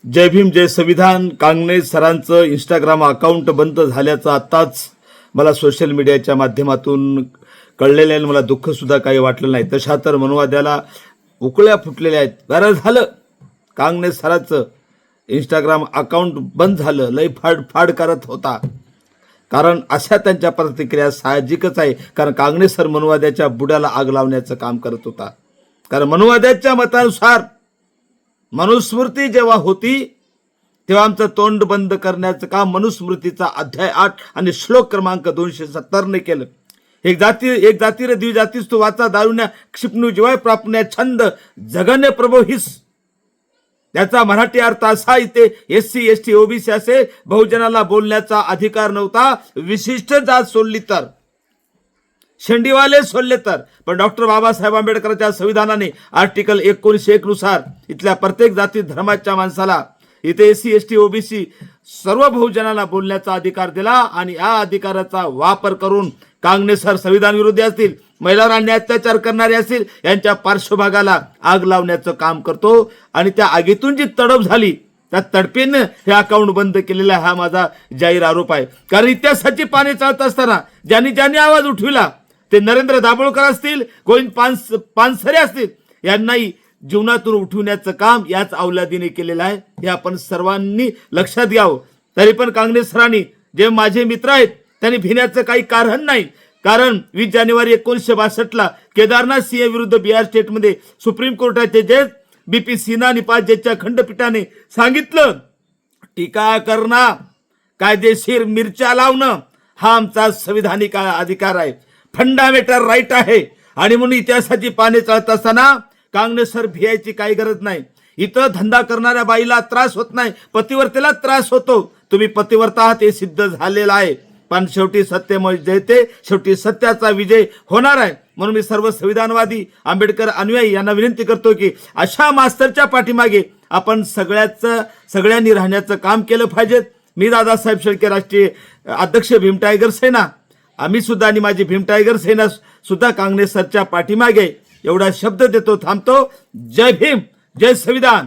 जय भीम जय संविधान. कांगणे सरांचं Instagram account बंद झाल्याचं आत्ताच मला सोशल मीडियाच्या माध्यमातून कळलेलं आहे. मला दुःख सुद्धा काही वाटलं नाही. तशा तर मनुवाद्याला उकळ्या फुटलेल्या आहेत. बरं झालं कांगणे सरांचं इंस्टाग्राम अकाउंट बंद झालं. लय फाड करत होता. कारण अशा त्यांच्या प्रतिक्रिया साहजिकच आहे. कारण कांगणे सर मनुवाद्याच्या बुडाला आग लावण्याचं काम करत होता. कारण मनुवाद्याच्या मतानुसार मनुस्मृती जेव्हा होती तेव्हा आमचं तोंड बंद करण्याचं काम मनुस्मृतीचा अध्याय 8 आणि श्लोक क्रमांक 270 ने केलं. एक जाती रे द्विजातीस तू वाचा दारुण्या क्षिपणू जीवाय प्रापण्या छंद जगण्य प्रभोहिस. त्याचा मराठी अर्थ असा इथे SC ST OBC असे बहुजनाला बोलण्याचा अधिकार नव्हता. विशिष्ट जात सोडली तर, शेंडीवाले सोडले तर. पण डॉक्टर बाबासाहेब आंबेडकरच्या संविधानाने आर्टिकल 1901 नुसार इथल्या प्रत्येक जाती धर्माच्या माणसाला इथे SC ST OBC सर्व बहुजनाला बोलण्याचा अधिकार दिला. आणि या अधिकाराचा वापर करून कांगणे सर संविधान विरोधी असतील, महिलांना अत्याचार करणारे असतील, यांच्या पार्श्वभागाला आग लावण्याचं काम करतो. आणि त्या आगीतून जी तडफ झाली त्या तडपीनं हे अकाउंट बंद केलेला हा माझा जाहीर आरोप आहे. कारण इतिहासाची पाने चालत असताना ज्यांनी आवाज उठविला ते नरेंद्र दाभोळकर असतील, गोविंद पानसरे असतील, यांनाही जीवनातून उठवण्याचं काम याच अवलादीने केलेलं आहे. हे आपण सर्वांनी लक्षात घ्यावं. तरी पण कांगणे सरांनी जे माझे मित्र आहेत त्यांनी भिण्याचं काही कारण नाही. कारण 20 जानेवारी 1962 केदारनाथ सिंह विरुद्ध बिहार स्टेटमध्ये सुप्रीम कोर्टाचे जज BP सिन्हा आणि 5 जजच्या खंडपीठाने सांगितलं, टीका करणं, कायदेशीर मिरच्या लावणं हा आमचा संविधानिक अधिकार आहे, फंडामेंटल राईट आहे. आणि म्हणून इतिहासाची पाने चालत असताना कांगणे सर भियायची काही गरज नाही. इथं धंदा करणाऱ्या बाईला त्रास होत नाही, पतिवर्तेला त्रास होतो. तुम्ही पतिवर्ता आहात हे सिद्ध झालेलं आहे. पण शेवटी सत्यमय जयते, शेवटी सत्याचा विजय होणार आहे. म्हणून मी सर्व संविधानवादी आंबेडकर अनुयायी यांना विनंती करतो की अशा मास्तरच्या पाठीमागे आपण सगळ्यांनी राहण्याचं काम केलं पाहिजे. मी दादासाहेब शेळके, राष्ट्रीय अध्यक्ष भीम टायगर सेना, आम्ही सुद्धा आणि माझी भीम टायगर सेना सुद्धा कांगणे सरच्या पाठीमागे एवढा शब्द देतो, थांबतो. जय भीम जय संविधान.